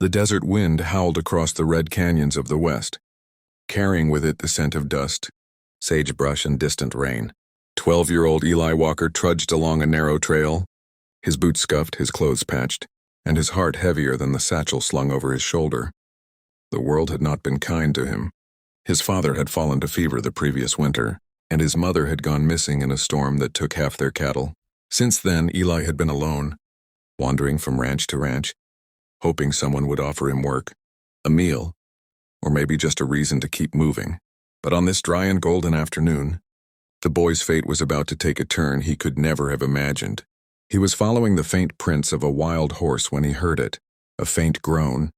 The desert wind howled across the red canyons of the west, carrying with it the scent of dust, sagebrush, and distant rain. 12-year-old Eli Walker trudged along a narrow trail, his boots scuffed, his clothes patched, and his heart heavier than the satchel slung over his shoulder. The world had not been kind to him. His father had fallen to fever the previous winter, and his mother had gone missing in a storm that took half their cattle. Since then, Eli had been alone, wandering from ranch to ranch, hoping someone would offer him work, a meal, or maybe just a reason to keep moving. But on this dry and golden afternoon, the boy's fate was about to take a turn he could never have imagined. He was following the faint prints of a wild horse when he heard it, a faint groan,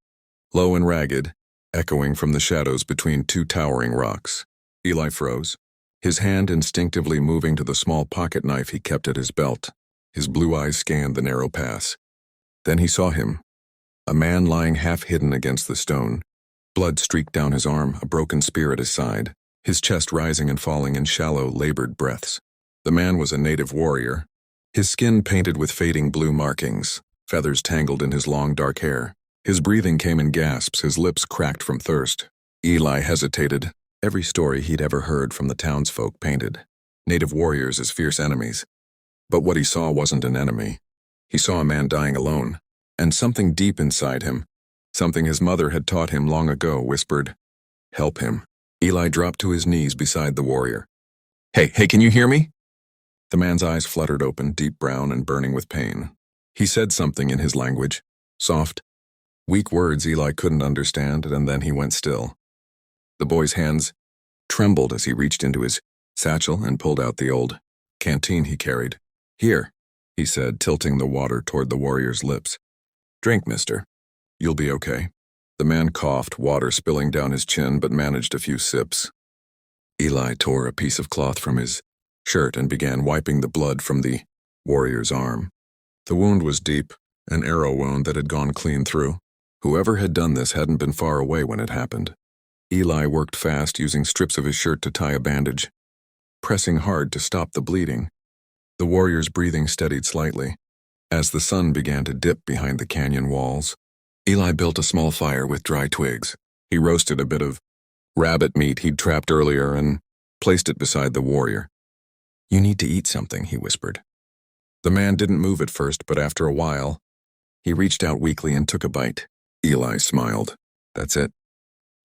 low and ragged, echoing from the shadows between two towering rocks. Eli froze, his hand instinctively moving to the small pocket knife he kept at his belt. His blue eyes scanned the narrow pass. Then he saw him, a man lying half-hidden against the stone. Blood streaked down his arm, a broken spear at his side, his chest rising and falling in shallow, labored breaths. The man was a native warrior, his skin painted with fading blue markings, feathers tangled in his long dark hair. His breathing came in gasps, his lips cracked from thirst. Eli hesitated. Every story he'd ever heard from the townsfolk painted native warriors as fierce enemies. But what he saw wasn't an enemy. He saw a man dying alone, and something deep inside him, something his mother had taught him long ago, whispered, "Help him." Eli dropped to his knees beside the warrior. Hey, can you hear me?" The man's eyes fluttered open, deep brown and burning with pain. He said something in his language, soft, weak words Eli couldn't understand, and then he went still. The boy's hands trembled as he reached into his satchel and pulled out the old canteen he carried. "Here," he said, tilting the water toward the warrior's lips. "Drink, mister. You'll be okay." The man coughed, water spilling down his chin, but managed a few sips. Eli tore a piece of cloth from his shirt and began wiping the blood from the warrior's arm. The wound was deep, an arrow wound that had gone clean through. Whoever had done this hadn't been far away when it happened. Eli worked fast, using strips of his shirt to tie a bandage, pressing hard to stop the bleeding. The warrior's breathing steadied slightly. As the sun began to dip behind the canyon walls, Eli built a small fire with dry twigs. He roasted a bit of rabbit meat he'd trapped earlier and placed it beside the warrior. "You need to eat something," he whispered. The man didn't move at first, but after a while, he reached out weakly and took a bite. Eli smiled. "That's it.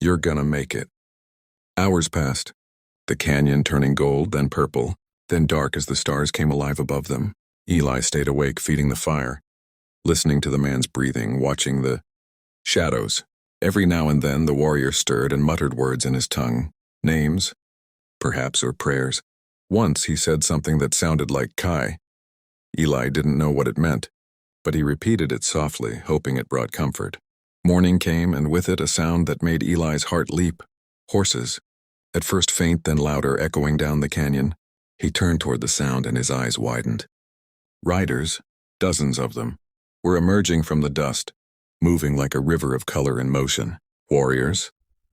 You're gonna make it." Hours passed, the canyon turning gold, then purple, then dark as the stars came alive above them. Eli stayed awake, feeding the fire, listening to the man's breathing, watching the shadows. Every now and then the warrior stirred and muttered words in his tongue, names, perhaps, or prayers. Once he said something that sounded like Kai. Eli didn't know what it meant, but he repeated it softly, hoping it brought comfort. Morning came, and with it a sound that made Eli's heart leap. Horses, at first faint, then louder, echoing down the canyon. He turned toward the sound and his eyes widened. Riders, dozens of them, were emerging from the dust, moving like a river of color and motion. Warriors,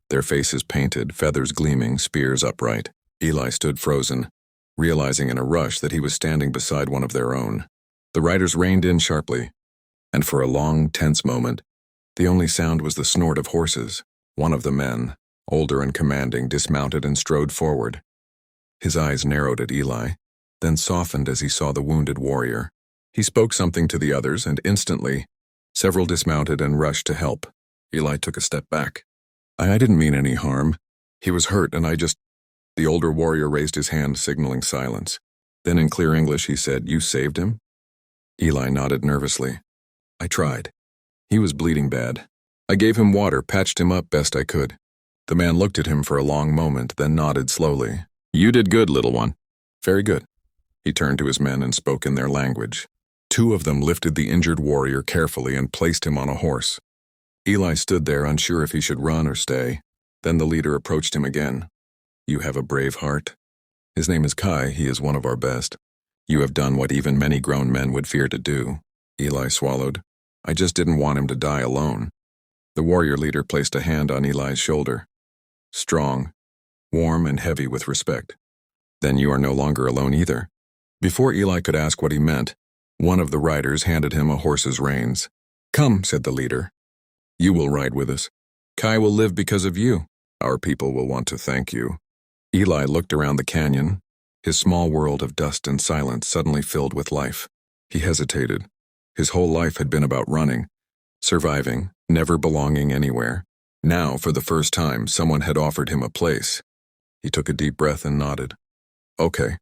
their faces painted, feathers gleaming, spears upright. Eli stood frozen, realizing in a rush that he was standing beside one of their own. The riders reined in sharply, and for a long, tense moment, the only sound was the snort of horses. One of the men, older and commanding, dismounted and strode forward. His eyes narrowed at Eli, then softened as he saw the wounded warrior. He spoke something to the others, and instantly, several dismounted and rushed to help. Eli took a step back. I didn't mean any harm. He was hurt, and I just..." The older warrior raised his hand, signaling silence. Then in clear English he said, "You saved him?" Eli nodded nervously. "I tried. He was bleeding bad. I gave him water, patched him up best I could." The man looked at him for a long moment, then nodded slowly. "You did good, little one." "Very good." He turned to his men and spoke in their language. Two of them lifted the injured warrior carefully and placed him on a horse. Eli stood there, unsure if he should run or stay. Then the leader approached him again. "You have a brave heart. His name is Kai. He is one of our best. You have done what even many grown men would fear to do." Eli swallowed. "I just didn't want him to die alone." The warrior leader placed a hand on Eli's shoulder. Strong, warm, and heavy with respect. "Then you are no longer alone either." Before Eli could ask what he meant, one of the riders handed him a horse's reins. "Come," said the leader. You will ride with us. Kai will live because of you. Our people will want to thank you. Eli looked around the canyon. His small world of dust and silence suddenly filled with life. He hesitated. His whole life had been about running, surviving, never belonging anywhere. Now, for the first time, someone had offered him a place. He took a deep breath and nodded. Okay.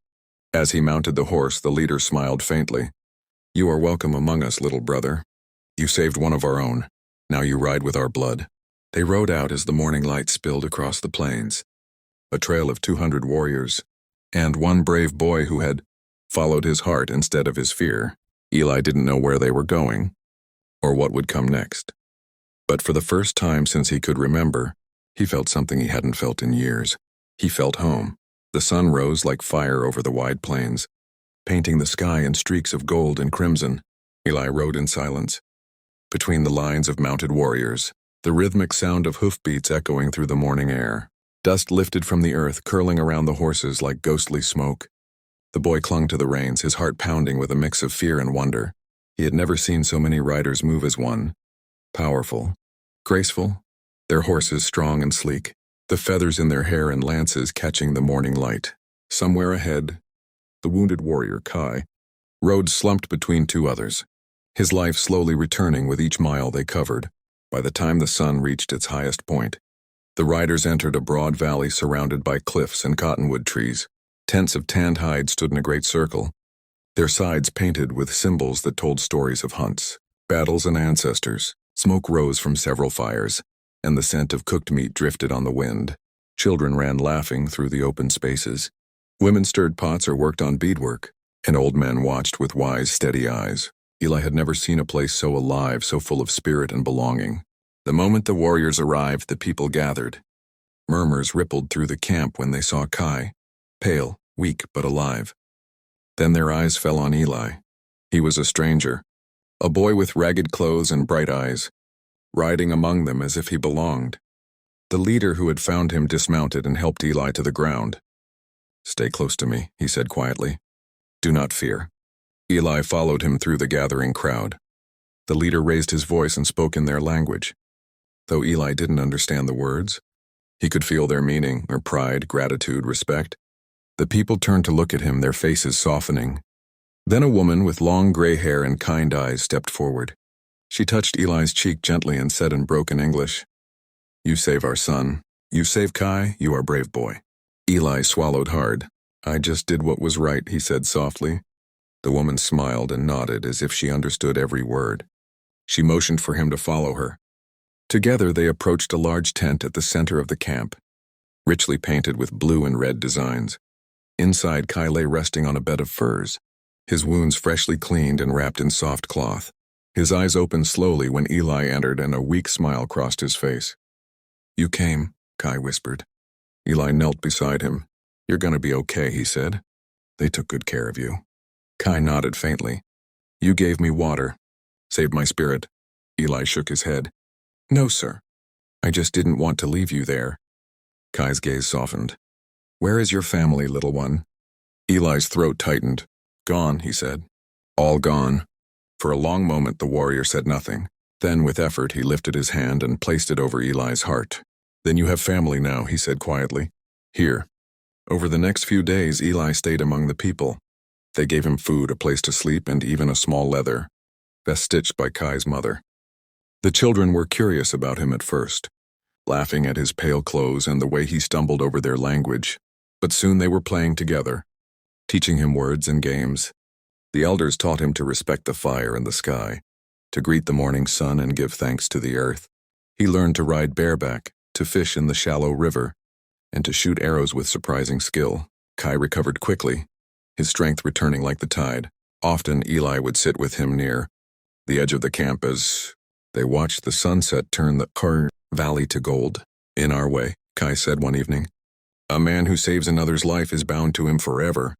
As he mounted the horse, the leader smiled faintly. You are welcome among us, little brother. You saved one of our own. Now you ride with our blood. They rode out as the morning light spilled across the plains. A trail of 200 warriors, and one brave boy who had followed his heart instead of his fear. Eli didn't know where they were going, or what would come next. But for the first time since he could remember, he felt something he hadn't felt in years. He felt home. The sun rose like fire over the wide plains, painting the sky in streaks of gold and crimson. Eli rode in silence. Between the lines of mounted warriors, the rhythmic sound of hoofbeats echoing through the morning air. Dust lifted from the earth, curling around the horses like ghostly smoke. The boy clung to the reins, his heart pounding with a mix of fear and wonder. He had never seen so many riders move as one. Powerful, graceful, their horses strong and sleek, the feathers in their hair and lances catching the morning light. Somewhere ahead, the wounded warrior, Kai, rode slumped between two others, his life slowly returning with each mile they covered. By the time the sun reached its highest point, the riders entered a broad valley surrounded by cliffs and cottonwood trees. Tents of tanned hide stood in a great circle, their sides painted with symbols that told stories of hunts, battles, and ancestors. Smoke rose from several fires, and the scent of cooked meat drifted on the wind. Children ran laughing through the open spaces. Women stirred pots or worked on beadwork, and old men watched with wise, steady eyes. Eli had never seen a place so alive, so full of spirit and belonging. The moment the warriors arrived, the people gathered. Murmurs rippled through the camp when they saw Kai, pale, weak, but alive. Then their eyes fell on Eli. He was a stranger, a boy with ragged clothes and bright eyes, riding among them as if he belonged. The leader who had found him dismounted and helped Eli to the ground. Stay close to me, he said quietly. Do not fear. Eli followed him through the gathering crowd. The leader raised his voice and spoke in their language. Though Eli didn't understand the words, he could feel their meaning, their pride, gratitude, respect. The people turned to look at him, their faces softening. Then a woman with long gray hair and kind eyes stepped forward. She touched Eli's cheek gently and said in broken English, You save our son. You save Kai, you are a brave boy. Eli swallowed hard. I just did what was right, he said softly. The woman smiled and nodded as if she understood every word. She motioned for him to follow her. Together they approached a large tent at the center of the camp, richly painted with blue and red designs. Inside, Kai lay resting on a bed of furs, his wounds freshly cleaned and wrapped in soft cloth. His eyes opened slowly when Eli entered and a weak smile crossed his face. You came, Kai whispered. Eli knelt beside him. You're gonna be okay, he said. They took good care of you. Kai nodded faintly. You gave me water, saved my spirit. Eli shook his head. No, sir. I just didn't want to leave you there. Kai's gaze softened. Where is your family, little one? Eli's throat tightened. Gone, he said. All gone. For a long moment the warrior said nothing. Then, with effort, he lifted his hand and placed it over Eli's heart. Then you have family now, he said quietly. Here. Over the next few days, Eli stayed among the people. They gave him food, a place to sleep, and even a small leather vest stitched by Kai's mother. The children were curious about him at first, laughing at his pale clothes and the way he stumbled over their language. But soon they were playing together, teaching him words and games. The elders taught him to respect the fire and the sky, to greet the morning sun and give thanks to the earth. He learned to ride bareback, to fish in the shallow river, and to shoot arrows with surprising skill. Kai recovered quickly, his strength returning like the tide. Often Eli would sit with him near the edge of the camp as they watched the sunset turn the Kar Valley to gold. In our way, Kai said one evening. A man who saves another's life is bound to him forever.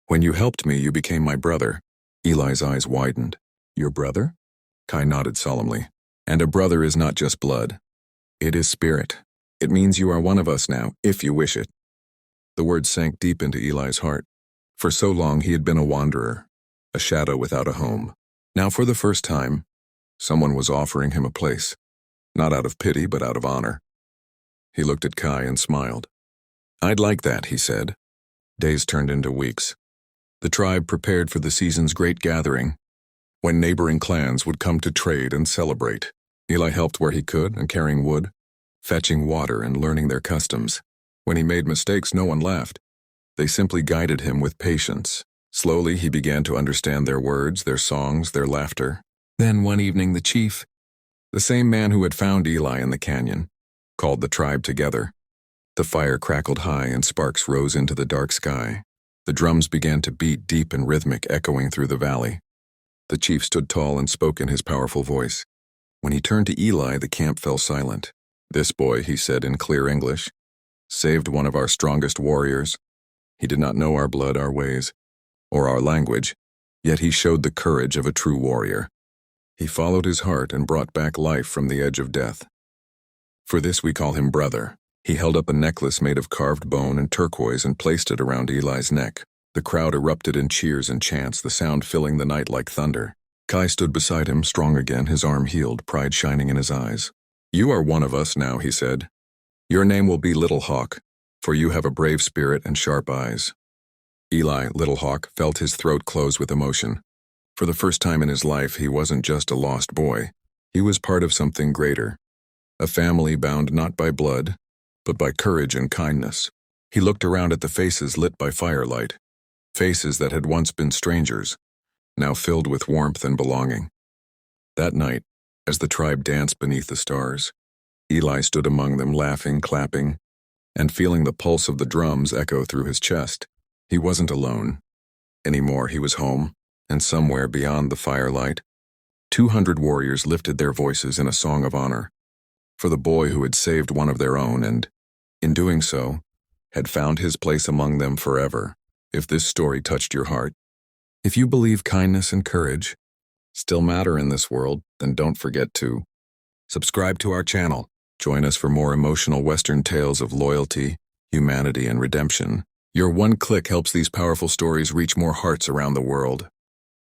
When you helped me, you became my brother. Eli's eyes widened. Your brother? Kai nodded solemnly. And a brother is not just blood. It is spirit. It means you are one of us now, if you wish it. The words sank deep into Eli's heart. For so long he had been a wanderer, a shadow without a home. Now for the first time, someone was offering him a place. not out of pity but out of honor. He looked at Kai and smiled. "I'd like that," he said. Days turned into weeks. The tribe prepared for the season's great gathering, when neighboring clans would come to trade and celebrate. Eli helped where he could, and carrying wood, fetching water, and learning their customs. When he made mistakes, no one laughed. They simply guided him with patience. Slowly, he began to understand their words, their songs, their laughter. Then one evening, the chief, the same man who had found Eli in the canyon, called the tribe together. The fire crackled high and sparks rose into the dark sky. The drums began to beat deep and rhythmic, echoing through the valley. The chief stood tall and spoke in his powerful voice. When he turned to Eli, the camp fell silent. "This boy," he said in clear English, "saved one of our strongest warriors. He did not know our blood, our ways, or our language, yet he showed the courage of a true warrior. He followed his heart and brought back life from the edge of death. For this we call him brother." He held up a necklace made of carved bone and turquoise and placed it around Eli's neck. The crowd erupted in cheers and chants, the sound filling the night like thunder. Kai stood beside him, strong again, his arm healed, pride shining in his eyes. "You are one of us now," he said. "Your name will be Little Hawk, for you have a brave spirit and sharp eyes." Eli, Little Hawk, felt his throat close with emotion. For the first time in his life, he wasn't just a lost boy. He was part of something greater. A family bound not by blood, but by courage and kindness. He looked around at the faces lit by firelight, faces that had once been strangers, now filled with warmth and belonging. That night, as the tribe danced beneath the stars, Eli stood among them, laughing, clapping, and feeling the pulse of the drums echo through his chest. He wasn't alone anymore. He was home, and somewhere beyond the firelight, 200 warriors lifted their voices in a song of honor for the boy who had saved one of their own and, in doing so, had found his place among them forever. If this story touched your heart, if you believe kindness and courage still matter in this world, then don't forget to subscribe to our channel. Join us for more emotional Western tales of loyalty, humanity, and redemption. Your one click helps these powerful stories reach more hearts around the world.